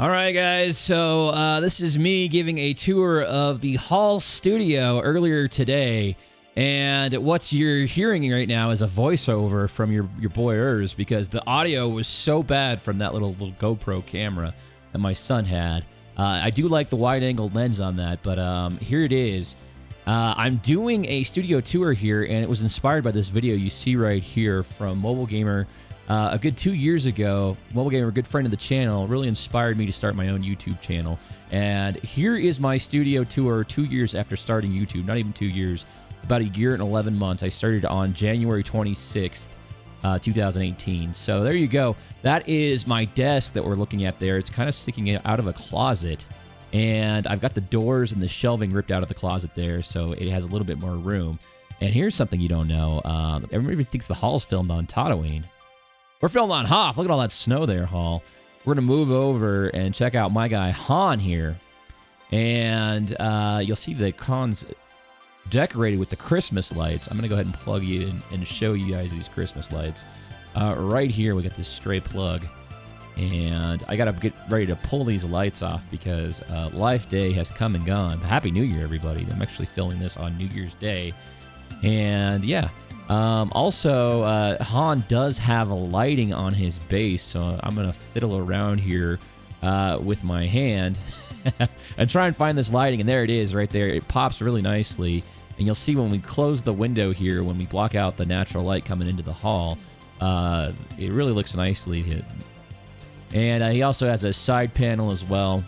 All right, guys, so this is me giving a tour of the Hall studio earlier today, and what you're hearing right now is a voiceover from your boy Urs, because the audio was so bad from that little GoPro camera that my son had. I do like the wide-angle lens on that, but here it is. I'm doing a studio tour here, and it was inspired by this video you see right here from Mobile Gamer. A good 2 years ago, Mobile Gamer, a good friend of the channel, really inspired me to start my own YouTube channel. And here is my studio tour 2 years after starting YouTube. Not even 2 years, about a year and 11 months. I started on January 26th, 2018. So there you go. That is my desk that we're looking at there. It's kind of sticking out of a closet. And I've got the doors and the shelving ripped out of the closet there, so it has a little bit more room. And here's something you don't know. Everybody thinks the Hall's filmed on Tatooine. We're filmed on Hoth. Look at all that snow there, Hall. We're going to move over and check out my guy, Han, here. And you'll see the con's decorated with the Christmas lights. I'm going to go ahead and plug you in and show you guys these Christmas lights. Right here, we got this stray plug. And I got to get ready to pull these lights off because Life Day has come and gone. Happy New Year, everybody. I'm actually filming this on New Year's Day. And yeah. Also, Han does have a lighting on his base, so I'm going to fiddle around here with my hand and try and find this lighting, and there it is right there. It pops really nicely, and you'll see when we close the window here, when we block out the natural light coming into the hall, it really looks nicely hidden. And he also has a side panel as well.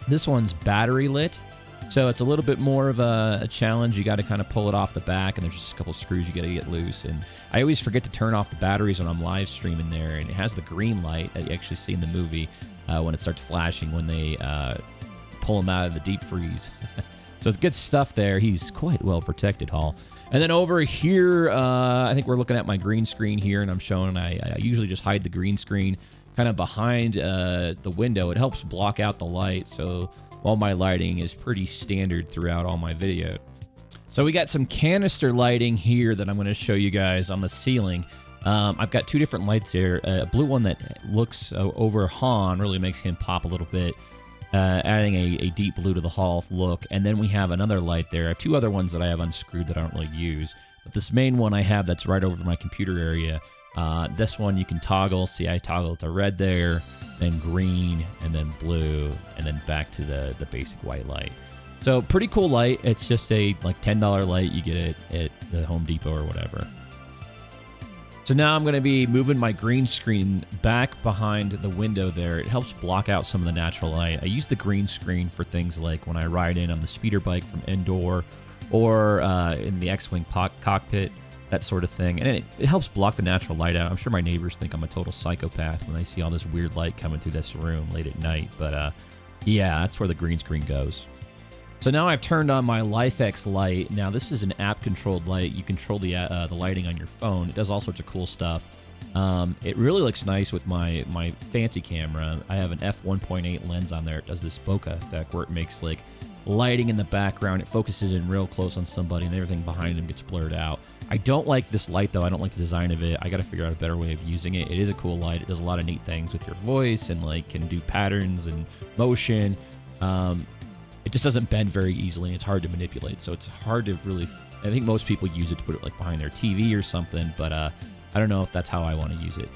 This one's battery lit. So it's a little bit more of a challenge. You got to kind of pull it off the back, and there's just a couple screws you got to get loose. And I always forget to turn off the batteries when I'm live streaming there, and it has the green light that you actually see in the movie when it starts flashing when they pull him out of the deep freeze. So it's good stuff there. He's quite well protected, Hall. And then over here, I think we're looking at my green screen here, and I'm showing I usually just hide the green screen kind of behind the window. It helps block out the light, so all my lighting is pretty standard throughout all my video. So we got some canister lighting here that I'm going to show you guys on the ceiling. I've got two different lights here. A blue one that looks over Han, really makes him pop a little bit, adding a deep blue to the Hall look. And then we have another light there. I have two other ones that I have unscrewed that I don't really use. But this main one I have that's right over my computer area. This one you can toggle. See, I toggle to red there, then green, and then blue, and then back to the basic white light. So pretty cool light. It's just a like $10 light. You get it at the Home Depot or whatever. So now I'm going to be moving my green screen back behind the window there. It helps block out some of the natural light. I use the green screen for things like when I ride in on the speeder bike from Endor, or in the X-Wing cockpit, that sort of thing. And it helps block the natural light out. I'm sure my neighbors think I'm a total psychopath when they see all this weird light coming through this room late at night. But yeah, that's where the green screen goes. So now I've turned on my LIFX light. Now this is an app-controlled light. You control the lighting on your phone. It does all sorts of cool stuff. It really looks nice with my fancy camera. I have an f1.8 lens on there. It does this bokeh effect where it makes like lighting in the background. It focuses in real close on somebody, and everything behind them gets blurred out. I don't like this light, though. I don't like the design of it. I got to figure out a better way of using it. It is a cool light. It does a lot of neat things with your voice and like can do patterns and motion. It just doesn't bend very easily. It's hard to manipulate, so it's hard to really. I think most people use it to put it like behind their TV or something, but I don't know if that's how I want to use it.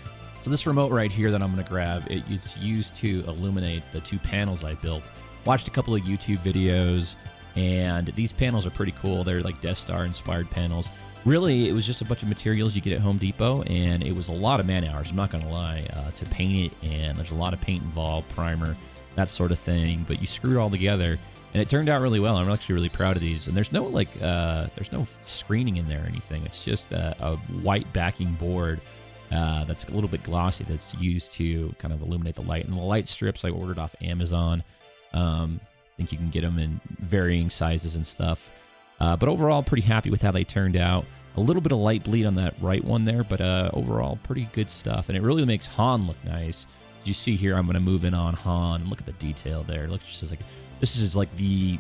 So this remote right here that I'm going to grab, it's used to illuminate the two panels I built. Watched a couple of YouTube videos, and these panels are pretty cool. They're like Death Star inspired panels. Really, it was just a bunch of materials you get at Home Depot, and it was a lot of man hours, I'm not going to lie, to paint it, and there's a lot of paint involved, primer, that sort of thing, but you screw it all together, and it turned out really well. I'm actually really proud of these, and there's no there's no screening in there or anything. It's just a white backing board that's a little bit glossy that's used to kind of illuminate the light, and the light strips I ordered off Amazon. I think you can get them in varying sizes and stuff. But overall, pretty happy with how they turned out. A little bit of light bleed on that right one there, but overall, pretty good stuff. And it really makes Han look nice. As you see here, I'm going to move in on Han. Look at the detail there. It looks just like this is like the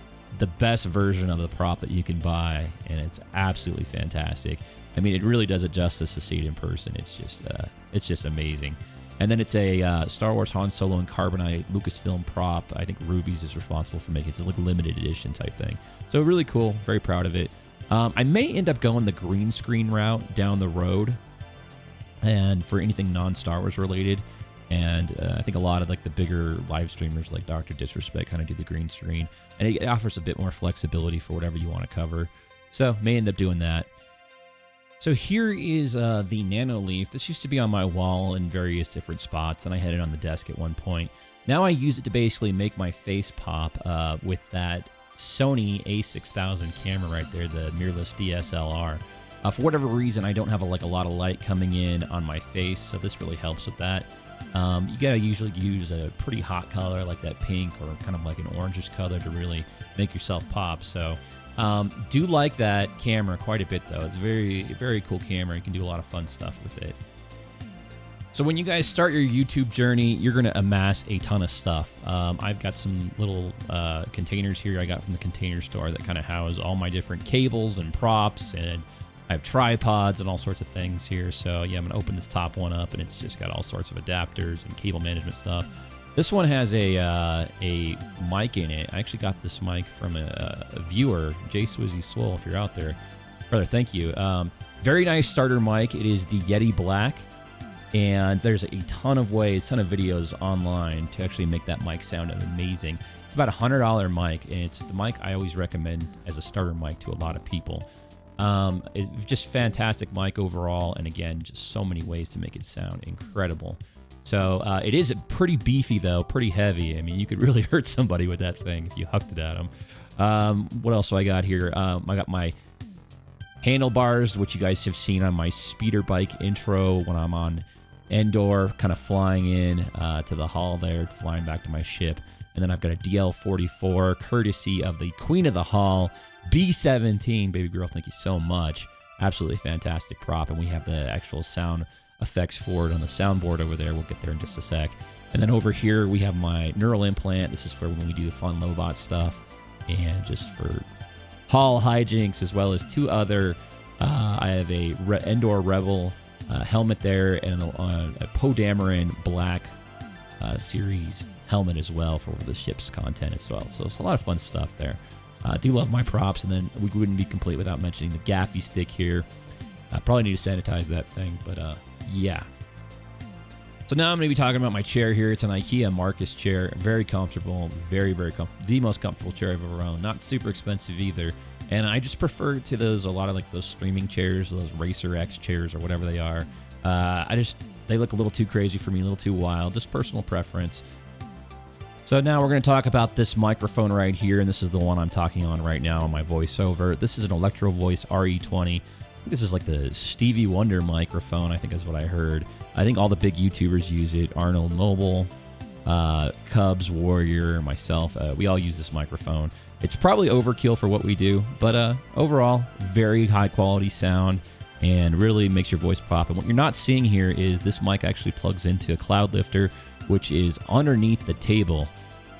best version of the prop that you can buy, and it's absolutely fantastic. I mean, it really does it justice to see it in person. It's just amazing. And then it's a Star Wars Han Solo and Carbonite Lucasfilm prop. I think Ruby's is responsible for making it. It's like a limited edition type thing. So really cool. Very proud of it. I may end up going the green screen route down the road, and for anything non-Star Wars related. And I think a lot of like the bigger live streamers like Dr. Disrespect kind of do the green screen, and it offers a bit more flexibility for whatever you want to cover. So may end up doing that. So here is the Nanoleaf. This used to be on my wall in various different spots, and I had it on the desk at one point. Now I use it to basically make my face pop with that Sony A6000 camera right there, the mirrorless DSLR. For whatever reason, I don't have a lot of light coming in on my face, so this really helps with that. You gotta usually use a pretty hot color like that pink or kind of like an orangish color to really make yourself pop. So do like that camera quite a bit though. It's a very, very cool camera. You can do a lot of fun stuff with it. So when you guys start your YouTube journey, you're gonna amass a ton of stuff. I've got some little containers here I got from the Container Store that kind of house all my different cables and props, and I have tripods and all sorts of things here. So yeah, I'm gonna open this top one up, and it's just got all sorts of adapters and cable management stuff. This one has a mic in it. I actually got this mic from a viewer, Jay Swizzy Swole, if you're out there. Brother, thank you. Very nice starter mic. It is the Yeti Black, and there's a ton of ways, ton of videos online to actually make that mic sound amazing. It's about $100 mic, and it's the mic I always recommend as a starter mic to a lot of people. It's just fantastic mic overall, and again, just so many ways to make it sound incredible. So it is pretty beefy though, pretty heavy. I mean, you could really hurt somebody with that thing if you hucked it at them. What else do I got here? I got my handlebars, which you guys have seen on my speeder bike intro when I'm on Endor, kind of flying in to the hull there, flying back to my ship. And then I've got a DL44, courtesy of the Queen of the Hull, B17. Baby girl, thank you so much. Absolutely fantastic prop. And we have the actual sound effects for it on the soundboard over there. We'll get there in just a sec. And then over here, we have my neural implant. This is for when we do the fun Lobot stuff, and just for Hall hijinks, as well as two other. I have a Endor Rebel helmet there, and a Poe Dameron Black series helmet as well for the ship's content as well. So it's a lot of fun stuff there. I do love my props, and then we wouldn't be complete without mentioning the gaffy stick here. I probably need to sanitize that thing, but yeah. So now I'm going to be talking about my chair here. It's an IKEA Markus chair. Very comfortable, very, very comfortable. The most comfortable chair I've ever owned. Not super expensive either. And I just prefer to those, a lot of like those streaming chairs, those Racer X chairs or whatever they are. They look a little too crazy for me, a little too wild. Just personal preference. So now we're going to talk about this microphone right here, and this is the one I'm talking on right now on my voiceover. This is an Electrovoice RE20. This is like the Stevie Wonder microphone, I think is what I heard. I think all the big YouTubers use it. Arnold Noble, Cubs, Warrior, myself. We all use this microphone. It's probably overkill for what we do, but overall, very high quality sound and really makes your voice pop. And what you're not seeing here is this mic actually plugs into a cloud lifter, which is underneath the table,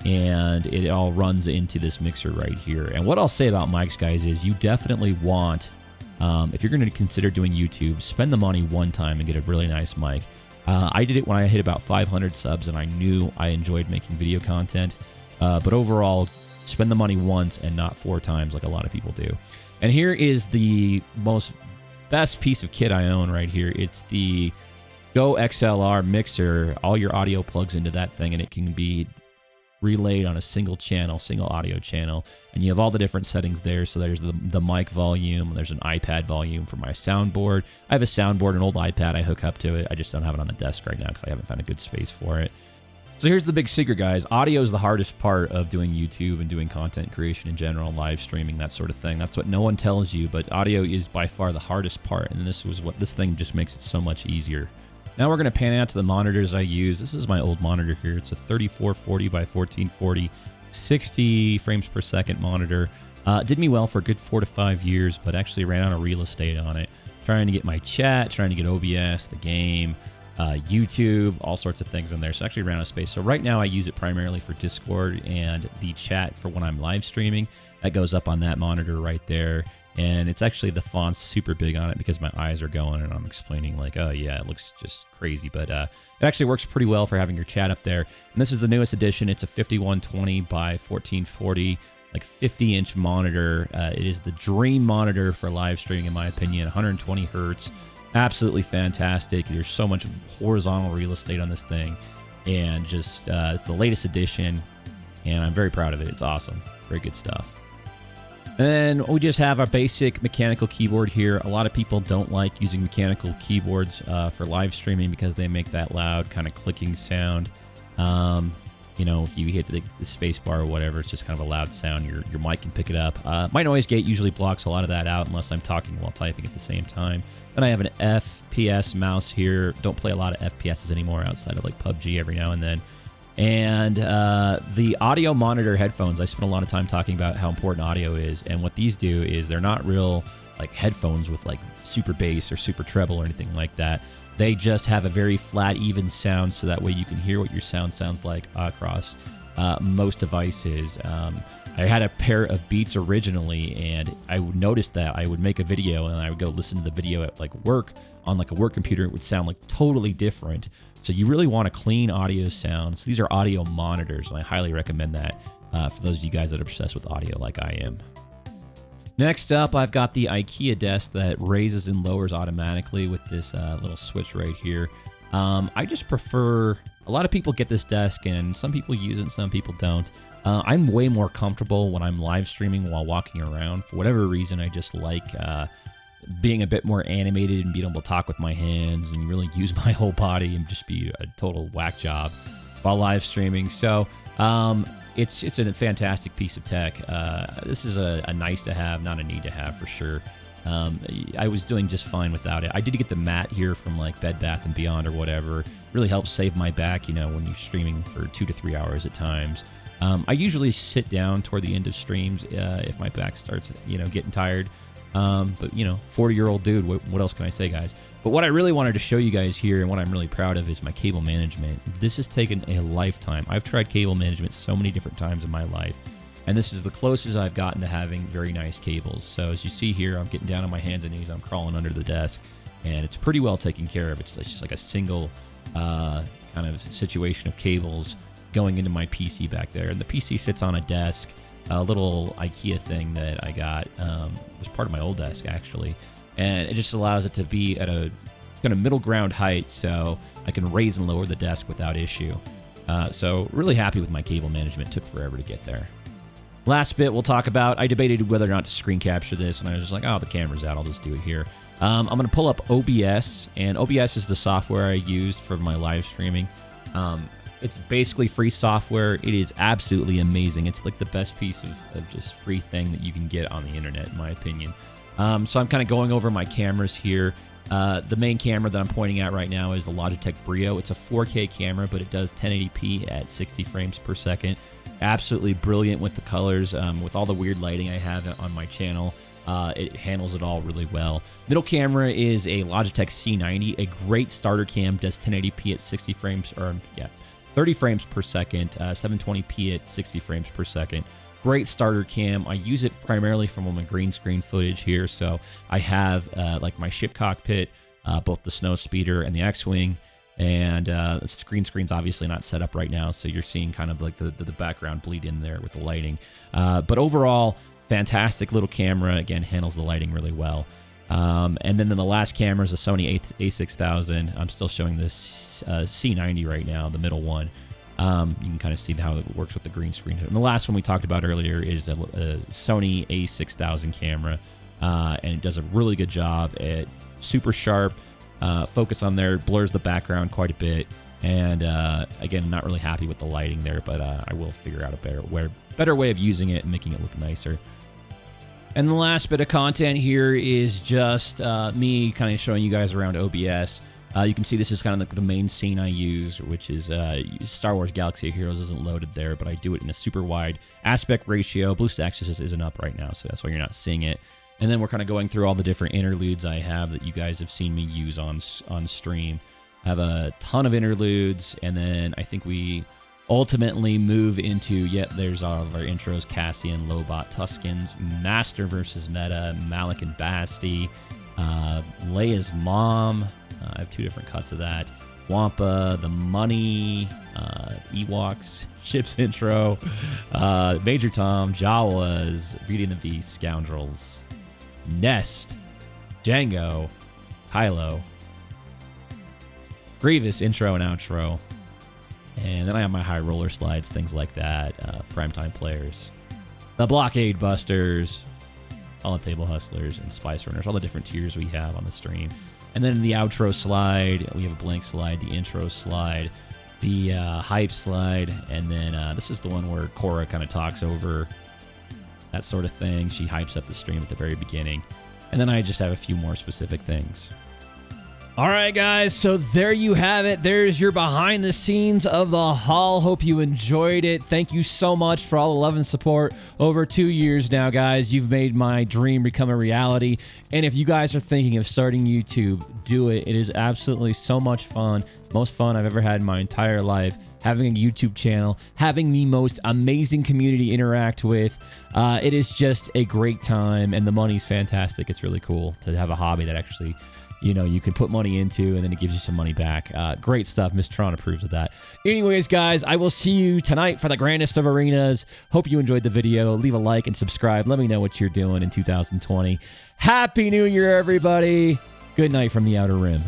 and it all runs into this mixer right here. And what I'll say about mics, guys, is you definitely want, if you're going to consider doing YouTube, spend the money one time and get a really nice mic. I did it when I hit about 500 subs, and I knew I enjoyed making video content. But overall, spend the money once and not 4 times like a lot of people do. And here is the best piece of kit I own right here. It's the GoXLR mixer. All your audio plugs into that thing, and it can be relayed on a single audio channel, and you have all the different settings there. So there's the mic volume, there's an iPad volume for my soundboard. I have a soundboard, an old iPad I hook up to it. I just don't have it on the desk right now because I haven't found a good space for it. So here's the big secret, guys. Audio is the hardest part of doing YouTube and doing content creation in general, live streaming, that sort of thing. That's what no one tells you, but audio is by far the hardest part, and this thing just makes it so much easier. Now we're going to pan out to the monitors I use. This is my old monitor here. It's a 3440 by 1440, 60 frames per second monitor. Did me well for a good 4 to 5 years, but actually ran out of real estate on it. Trying to get my chat, trying to get OBS, the game, YouTube, all sorts of things in there. So I actually ran out of space. So right now I use it primarily for Discord and the chat for when I'm live streaming. That goes up on that monitor right there. And it's actually, the font's super big on it because my eyes are going and I'm explaining like, oh yeah, it looks just crazy. But it actually works pretty well for having your chat up there. And this is the newest edition. It's a 5120 by 1440, like 50-inch monitor. It is the dream monitor for live streaming, in my opinion. 120 hertz, absolutely fantastic. There's so much horizontal real estate on this thing. And just, it's the latest edition, and I'm very proud of it. It's awesome. Very good stuff. And we just have our basic mechanical keyboard here. A lot of people don't like using mechanical keyboards for live streaming because they make that loud kind of clicking sound. You know, if you hit the space bar or whatever, it's just kind of a loud sound. Your mic can pick it up. My noise gate usually blocks a lot of that out unless I'm talking while typing at the same time. Then I have an FPS mouse here. Don't play a lot of FPSs anymore outside of like PUBG every now and then. And the audio monitor headphones, I spent a lot of time talking about how important audio is. And what these do is they're not real like headphones with like super bass or super treble or anything like that. They just have a very flat, even sound, so that way you can hear what your sound sounds like across most devices. I had a pair of Beats originally, and I would notice that I would make a video and I would go listen to the video at like work on like a work computer. It would sound like totally different. So you really want a clean audio sound. So these are audio monitors, and I highly recommend that for those of you guys that are obsessed with audio like I am. Next up, I've got the IKEA desk that raises and lowers automatically with this little switch right here. I just prefer, a lot of people get this desk and some people use it and some people don't. I'm way more comfortable when I'm live streaming while walking around. For whatever reason, I just like being a bit more animated and being able to talk with my hands and really use my whole body and just be a total whack job while live streaming. So it's a fantastic piece of tech. This is a nice to have, not a need to have for sure. I was doing just fine without it. I did get the mat here from like Bed Bath & Beyond or whatever. Really helps save my back, you know, when you're streaming for 2 to 3 hours at times. I usually sit down toward the end of streams if my back starts, you know, getting tired. But, you know, 40-year-old dude, what else can I say, guys? But what I really wanted to show you guys here and what I'm really proud of is my cable management. This has taken a lifetime. I've tried cable management so many different times in my life, and this is the closest I've gotten to having very nice cables. So as you see here, I'm getting down on my hands and knees. I'm crawling under the desk, and it's pretty well taken care of. It's just like a single kind of situation of cables going into my PC back there. And the PC sits on a desk, a little IKEA thing that I got. Was part of my old desk, actually. And it just allows it to be at a kind of middle ground height, so I can raise and lower the desk without issue. So really happy with my cable management. It took forever to get there. Last bit we'll talk about, I debated whether or not to screen capture this, and I was just like, oh, the camera's out, I'll just do it here. I'm going to pull up OBS, and OBS is the software I used for my live streaming. It's basically free software. It is absolutely amazing. It's like the best piece of just free thing that you can get on the internet, in my opinion. So I'm kind of going over my cameras here. The main camera that I'm pointing at right now is the Logitech Brio. It's a 4K camera, but it does 1080p at 60 frames per second. Absolutely brilliant with the colors. With all the weird lighting I have on my channel, it handles it all really well. Middle camera is a Logitech C90, a great starter cam, does 1080p at 60 frames, or yeah, 30 frames per second, 720p at 60 frames per second. Great starter cam. I use it primarily from all my green screen footage here. So I have like my ship cockpit, both the snow speeder and the X-Wing, and the green screen's obviously not set up right now, so you're seeing kind of like the background bleed in there with the lighting. But overall, fantastic little camera. Again, handles the lighting really well. And then the last camera is a Sony A6000. I'm still showing this C90 right now, the middle one. You can kind of see how it works with the green screen. And the last one we talked about earlier is a Sony A6000 camera, and it does a really good job at super sharp focus on there, blurs the background quite a bit, and again, not really happy with the lighting there, but I will figure out a better way of using it and making it look nicer. And the last bit of content here is just me kind of showing you guys around OBS. You can see this is kind of the main scene I use, which is Star Wars Galaxy of Heroes isn't loaded there, but I do it in a super wide aspect ratio. BlueStacks isn't up right now, so that's why you're not seeing it. And then we're kind of going through all the different interludes I have that you guys have seen me use on stream. I have a ton of interludes, and then I think we ultimately move into, yep, there's all of our intros, Cassian, Lobot, Tuskens, Master versus Meta, Malik and Basti, Leia's mom. I have 2 different cuts of that. Wampa, The Money, Ewoks, Ship's intro, Major Tom, Jawas, Beauty and the Beast, Scoundrels, Nest, Django, Kylo, Grievous intro and outro. And then I have my high roller slides, things like that, Primetime Players, the Blockade Busters, all the Table Hustlers, and Spice Runners, all the different tiers we have on the stream. And then the outro slide, we have a blank slide, the intro slide, the hype slide, and then this is the one where Cora kind of talks over that sort of thing. She hypes up the stream at the very beginning. And then I just have a few more specific things. All right, guys, so there you have it. There's your behind the scenes of the haul. Hope you enjoyed it. Thank you so much for all the love and support over 2 years now, guys. You've made my dream become a reality. And if you guys are thinking of starting YouTube, do it. It is absolutely so much fun. Most fun I've ever had in my entire life. Having a YouTube channel, having the most amazing community interact with. It is just a great time, and the money's fantastic. It's really cool to have a hobby that actually, you know, you can put money into and then it gives you some money back. Great stuff. Miss Tron approves of that. Anyways, guys, I will see you tonight for the grandest of arenas. Hope you enjoyed the video. Leave a like and subscribe. Let me know what you're doing in 2020. Happy New Year, everybody. Good night from the Outer Rim.